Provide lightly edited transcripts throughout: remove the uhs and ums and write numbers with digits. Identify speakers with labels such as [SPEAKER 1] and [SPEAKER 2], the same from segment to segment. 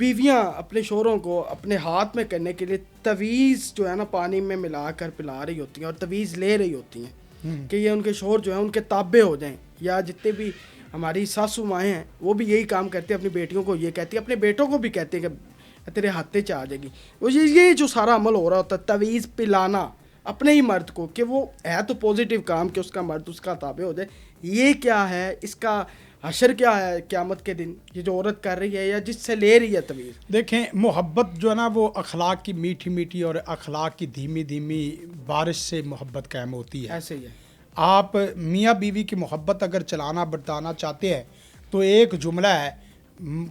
[SPEAKER 1] بیویاں اپنے شوہروں کو اپنے ہاتھ میں کرنے کے لیے تویز جو ہے نا پانی میں ملا کر پلا رہی ہوتی ہیں اور تویز لے رہی ہوتی ہیں کہ یہ ان کے شوہر جو ہیں ان کے تابع ہو جائیں. یا جتنے بھی ہماری ساسو مائیں ہیں وہ بھی یہی کام کرتی ہیں, اپنی بیٹیوں کو یہ کہتی ہیں, اپنے بیٹوں کو بھی کہتے ہیں کہ تیرے ہاتھے چ آ جائے گی. یہ جو سارا عمل ہو رہا ہوتا ہے تویز پلانا اپنے ہی مرد کو, کہ وہ ہے تو پازیٹیو کام کہ اس کا مرد اس کا تابع ہو جائے, یہ کیا ہے, اس کا حشر کیا ہے قیامت کے دن, یہ جو عورت کر رہی ہے یا جس سے لے رہی ہے تویز.
[SPEAKER 2] دیکھیں محبت جو ہے نا وہ اخلاق کی میٹھی میٹھی اور اخلاق کی دھیمی دھیمی بارش سے محبت قائم ہوتی ہے.
[SPEAKER 1] ایسے ہی ہے.
[SPEAKER 2] آپ میاں بیوی کی محبت اگر چلانا بتانا چاہتے ہیں تو ایک جملہ ہے,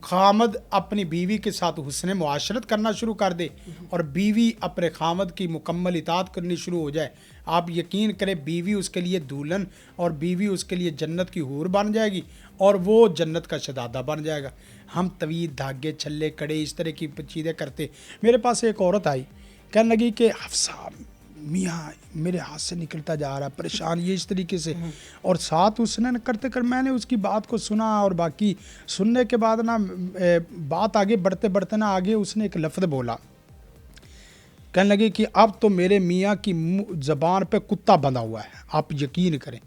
[SPEAKER 2] خامد اپنی بیوی کے ساتھ حسن معاشرت کرنا شروع کر دے اور بیوی اپنے خامد کی مکمل اطاعت کرنی شروع ہو جائے. آپ یقین کریں بیوی اس کے لیے دولہن اور بیوی اس کے لیے جنت کی حور بن جائے گی اور وہ جنت کا شہزادہ بن جائے گا. ہم طویل دھاگے چھلے کڑے اس طرح کی چیزیں کرتے. میرے پاس ایک عورت آئی, کہنے لگی کہ حفصہ میاں میرے ہاتھ سے نکلتا جا رہا ہے, پریشان یہ اس طریقے سے, اور ساتھ اس نے کرتے کر میں نے اس کی بات کو سنا اور باقی سننے کے بعد نا بات آگے بڑھتے بڑھتے نا آگے اس نے ایک لفظ بولا, کہنے لگے کہ اب تو میرے میاں کی زبان پہ کتا بندھا ہوا ہے. آپ یقین کریں,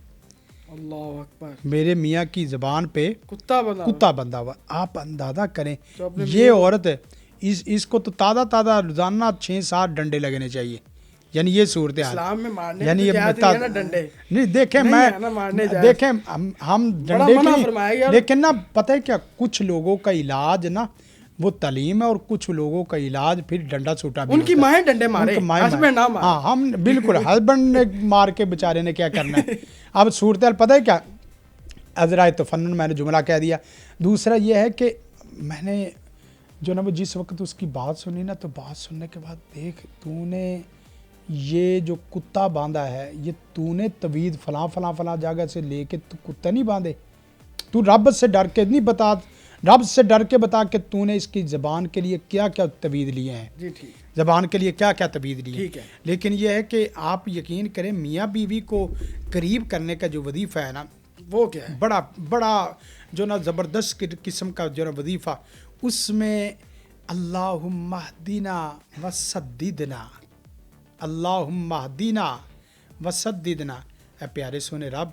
[SPEAKER 1] اللہ اکبر,
[SPEAKER 2] میرے میاں کی زبان پہ
[SPEAKER 1] کتا
[SPEAKER 2] بندھا ہوا. آپ اندازہ کریں یہ عورت اس کو تو تازہ روزانہ 6-7 ڈنڈے لگنے چاہیے. یعنی یہ صورتحال
[SPEAKER 1] اسلام میں مارنے
[SPEAKER 2] یعنی
[SPEAKER 1] کی اجازت ہے نا ڈنڈے.
[SPEAKER 2] نہیں دیکھیں میں دیکھیں ہم ڈنڈے کی, لیکن نا پتہ ہے کیا, کچھ لوگوں کا علاج نا وہ تعلیم ہے اور کچھ لوگوں کا علاج پھر ڈنڈا سوٹا بھی.
[SPEAKER 1] ان کی مائیں ڈنڈے مارے, ہسبینڈ نہ مارے.
[SPEAKER 2] ہاں ہم بالکل ہسبینڈ نے مار کے بیچارے نے کیا کرنا ہے. اب صورتحال پتہ ہے کیا, عذرائے تفنن میں نے جملہ کہہ دیا. دوسرا یہ ہے کہ میں نے جو نا وہ جس وقت اس کی بات سنی نا, تو بات سننے کے بعد دیکھ تو نے یہ جو کتا باندھا ہے یہ تو نے طویل فلاں جگہ سے لے کے تو کتا نہیں باندھے. تو رب سے ڈر کے نہیں بتا, رب سے ڈر کے بتا کہ تو نے اس کی زبان کے لیے کیا کیا طویل لیے ہیں.
[SPEAKER 1] جی ٹھیک,
[SPEAKER 2] زبان کے لیے کیا کیا طویل لیے
[SPEAKER 1] ٹھیک ہے.
[SPEAKER 2] لیکن یہ ہے کہ آپ یقین کریں میاں بیوی کو قریب کرنے کا جو وظیفہ ہے نا
[SPEAKER 1] وہ کیا ہے,
[SPEAKER 2] بڑا جو نا زبردست قسم کا جو نا وظیفہ, اس میں اللہم اہدنا وسددنا, اللہم اہدنا وسددنا. اے پیارے سونے رب,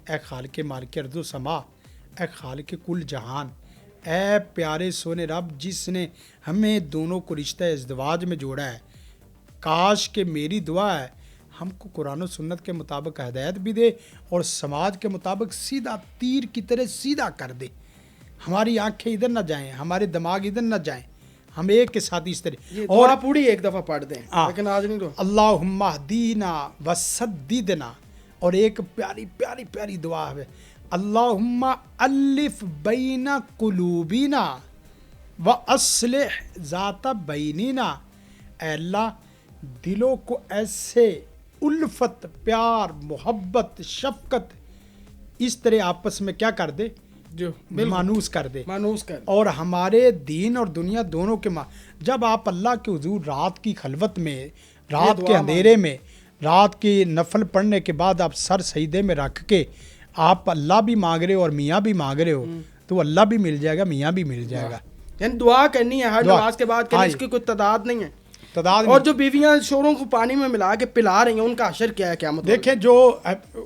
[SPEAKER 2] اے خالق مالک ارض و سما, اے خالق کل جہان, اے پیارے سونے رب جس نے ہمیں دونوں کو رشتہ ازدواج میں جوڑا ہے, کاش کہ میری دعا ہے ہم کو قرآن و سنت کے مطابق ہدایت بھی دے اور سماج کے مطابق سیدھا تیر کی طرح سیدھا کر دے. ہماری آنکھیں ادھر نہ جائیں, ہمارے دماغ ادھر نہ جائیں, ہم ایک کے ساتھ اس طرح.
[SPEAKER 1] اور پوری ایک دفعہ پڑھ دیں لیکن آج نہیں.
[SPEAKER 2] اللہم اہدنا وسددنا, اور ایک پیاری دعا ہے, اللہم الف بین قلوبنا واصلح ذات بیننا. اے اللہ دلوں کو ایسے الفت, پیار, محبت, شفقت اس طرح آپس میں کیا کر دے, جو مانوس کر دے, اور ہمارے دین اور دنیا دونوں کے جب آپ اللہ کے حضور رات کی خلوت میں, رات کے اندھیرے میں, رات کی نفل پڑھنے کے بعد آپ سر سجدے میں رکھ کے آپ اللہ بھی مانگ رہے ہو اور میاں بھی مانگ رہے ہو, تو اللہ بھی مل جائے گا, میاں بھی مل جائے گا.
[SPEAKER 1] یعنی دعا کرنی ہے ہر نماز کے بعد, اس کی کوئی تعداد نہیں ہے. اور جو بیویاں شوہروں کو پانی میں ملا کے پلا رہی ہیں ان کا حشر کیا ہے قیامت؟
[SPEAKER 2] دیکھیں جو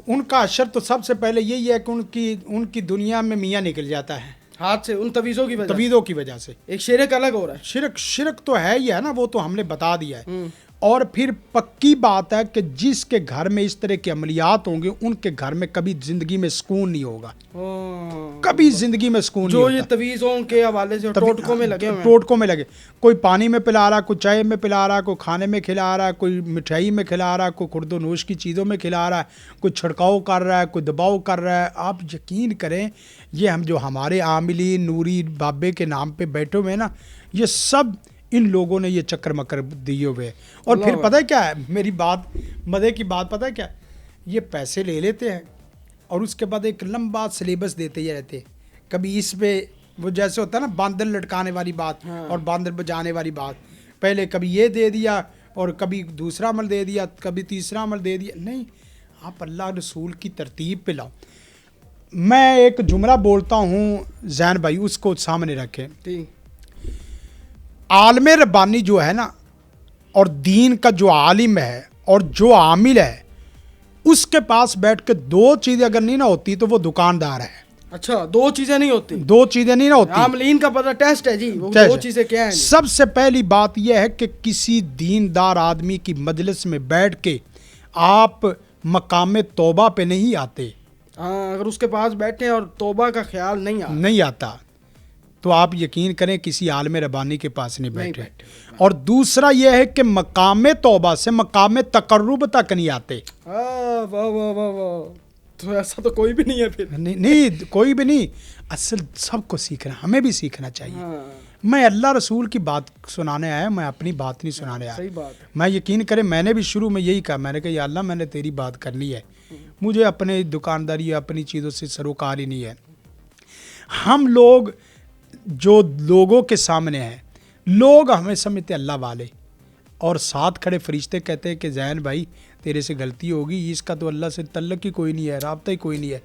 [SPEAKER 2] ان کا حشر تو سب سے پہلے یہی ہے کہ ان کی دنیا میں میاں نکل جاتا ہے
[SPEAKER 1] ہاتھ سے, ان تویزوں کی وجہ
[SPEAKER 2] سے.
[SPEAKER 1] ایک شرک الگ ہو رہا ہے.
[SPEAKER 2] شرک تو ہے ہی ہے نا, وہ تو ہم نے بتا دیا ہے. اور پھر پکی بات ہے کہ جس کے گھر میں اس طرح کے عملیات ہوں گے ان کے گھر میں کبھی زندگی میں سکون نہیں ہوگا, کبھی زندگی میں سکون نہیں ہوتا.
[SPEAKER 1] جو یہ تویزوں کے حوالے سے
[SPEAKER 2] ٹوٹکوں میں لگے, کوئی پانی میں پلا رہا, کوئی چائے میں پلا رہا, کوئی کھانے میں کھلا رہا, کوئی مٹھائی میں کھلا رہا, کوئی خورد و نوش کی چیزوں میں کھلا رہا ہے, کوئی چھڑکاؤ کر رہا ہے, کوئی دباؤ کر رہا ہے. آپ یقین کریں یہ ہم جو ہمارے عاملین نوری بابے کے نام پہ بیٹھے ہوئے نا, یہ سب ان لوگوں نے یہ چکر مکر دیے ہوئے. اور پھر پتہ ہے کیا ہے, میری بات مزے کی بات پتہ ہے کیا, یہ پیسے لے لیتے ہیں اور اس کے بعد ایک لمبا سلیبس دیتے ہی رہتے. کبھی اس پہ وہ جیسے ہوتا ہے نا باندر لٹکانے والی بات اور باندر بجانے والی بات, پہلے کبھی یہ دے دیا اور کبھی دوسرا عمل دے دیا, کبھی تیسرا عمل دے دیا. نہیں, آپ اللہ رسول کی ترتیب پہ لاؤ. میں ایک جملہ بولتا ہوں زین بھائی, اس کو سامنے رکھیں. عالم ربانی جو ہے نا اور دین کا جو عالم ہے اور جو عامل ہے اس کے پاس بیٹھ کے دو چیزیں اگر نہیں نہ ہوتی تو وہ دکاندار ہے.
[SPEAKER 1] اچھا دو چیزیں نہیں ہوتی,
[SPEAKER 2] دو چیزیں نہیں نہ ہوتی.
[SPEAKER 1] عاملین کا پتہ ٹیسٹ ہے جی, وہ
[SPEAKER 2] ٹیسٹ
[SPEAKER 1] دو
[SPEAKER 2] ہے.
[SPEAKER 1] چیزیں کیا ہیں؟
[SPEAKER 2] سب سے پہلی بات یہ ہے کہ کسی دیندار آدمی کی مجلس میں بیٹھ کے آپ مقام توبہ پہ نہیں آتے.
[SPEAKER 1] ہاں اگر اس کے پاس بیٹھے اور توبہ کا خیال نہیں
[SPEAKER 2] آتا تو آپ یقین کریں کسی عالم ربانی کے پاس نہیں بیٹھے. اور دوسرا یہ ہے کہ مقام توبہ سے مقام تقرب تک نہیں آتے.
[SPEAKER 1] واہ واہ واہ واہ, تو ایسا تو کوئی بھی نہیں ہے پھر.
[SPEAKER 2] نہیں کوئی بھی نہیں. اصل سب کو سیکھنا, ہمیں بھی سیکھنا چاہیے. میں اللہ رسول کی بات سنانے آیا, میں اپنی بات نہیں سنانے آیا.
[SPEAKER 1] صحیح بات ہے.
[SPEAKER 2] میں یقین کریں میں نے بھی شروع میں یہی کہا, میں نے کہا یا اللہ میں نے تیری بات کرنی ہے, مجھے اپنے دکانداری اپنی چیزوں سے سروکار ہی نہیں ہے. ہم لوگ جو لوگوں کے سامنے ہیں, لوگ ہمیں سمجھتے اللہ والے, اور ساتھ کھڑے فرشتے کہتے ہیں کہ زین بھائی تیرے سے غلطی ہوگی, اس کا تو اللہ سے تعلق ہی کوئی نہیں ہے, رابطہ ہی کوئی نہیں ہے,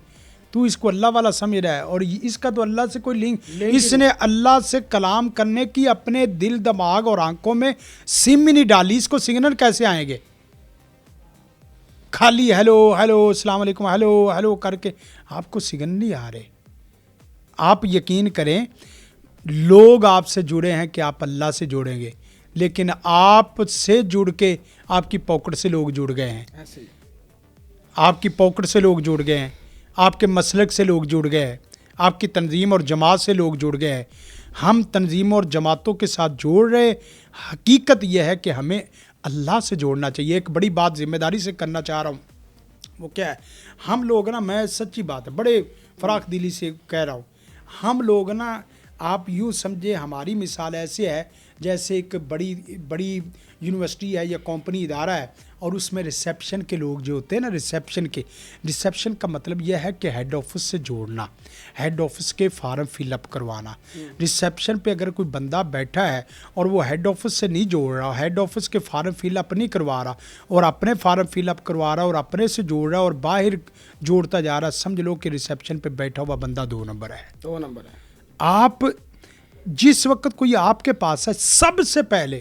[SPEAKER 2] تو اس کو اللہ والا سمجھ رہا ہے, اور اس کا تو اللہ سے کوئی لنک, اس نے اللہ سے کلام کرنے کی اپنے دل دماغ اور آنکھوں میں سم ہی نہیں ڈالی, اس کو سگنل کیسے آئیں گے؟ خالی ہیلو ہیلو السلام علیکم ہیلو ہیلو کر کے آپ کو سگنل نہیں آ رہے. آپ یقین کریں لوگ آپ سے جڑے ہیں کہ آپ اللہ سے جوڑیں گے, لیکن آپ سے جڑ کے آپ کی پاکٹ سے لوگ جڑ گئے ہیں, آپ کی پاکٹ سے لوگ جڑ گئے ہیں, آپ کے مسلک سے لوگ جڑ گئے ہیں, آپ کی تنظیم اور جماعت سے لوگ جڑ گئے ہیں. ہم تنظیموں اور جماعتوں کے ساتھ جوڑ رہے, حقیقت یہ ہے کہ ہمیں اللہ سے جوڑنا چاہیے. ایک بڑی بات ذمہ داری سے کرنا چاہ رہا ہوں, وہ کیا ہے, ہم لوگ نا, میں سچی بات ہے بڑے فراخ دلی سے کہہ رہا ہوں, ہم لوگ نا آپ یوں سمجھے ہماری مثال ایسے ہے جیسے ایک بڑی یونیورسٹی ہے یا کمپنی ادارہ ہے, اور اس میں ریسیپشن کے لوگ جو ہوتے ہیں نا, ریسیپشن کا مطلب یہ ہے کہ ہیڈ آفس سے جوڑنا, ہیڈ آفس کے فارم فل اپ کروانا. ریسیپشن پہ اگر کوئی بندہ بیٹھا ہے اور وہ ہیڈ آفس سے نہیں جوڑ رہا, ہیڈ آفس کے فارم فل اپ نہیں کروا رہا, اور اپنے فارم فل اپ کروا رہا اور اپنے سے جوڑ رہا اور باہر جوڑتا جا رہا, سمجھ لو کہ ریسیپشن پہ بیٹھا ہوا بندہ 2 نمبر ہے.
[SPEAKER 1] 2 نمبر ہے.
[SPEAKER 2] آپ جس وقت کوئی آپ کے پاس ہے, سب سے پہلے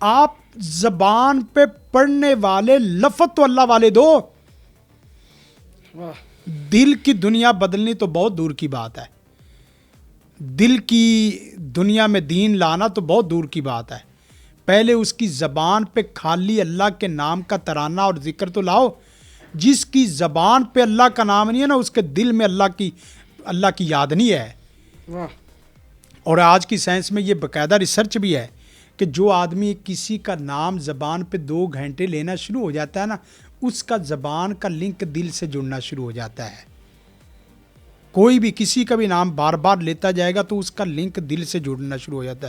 [SPEAKER 2] آپ زبان پہ پڑھنے والے لفظ تو اللہ والے دو. دل کی دنیا بدلنی تو بہت دور کی بات ہے, دل کی دنیا میں دین لانا تو بہت دور کی بات ہے. پہلے اس کی زبان پہ خالی اللہ کے نام کا ترانہ اور ذکر تو لاؤ. جس کی زبان پہ اللہ کا نام نہیں ہے نا, اس کے دل میں اللہ کی یاد نہیں ہے. اور آج کی سائنس میں یہ باقاعدہ ریسرچ بھی ہے کہ جو آدمی کسی کا نام زبان پہ 2 گھنٹے لینا شروع ہو جاتا ہے نا, اس کا زبان کا لنک دل سے جڑنا شروع ہو جاتا ہے. کوئی بھی کسی کا بھی نام بار بار لیتا جائے گا تو اس کا لنک دل سے جڑنا شروع ہو جاتا ہے.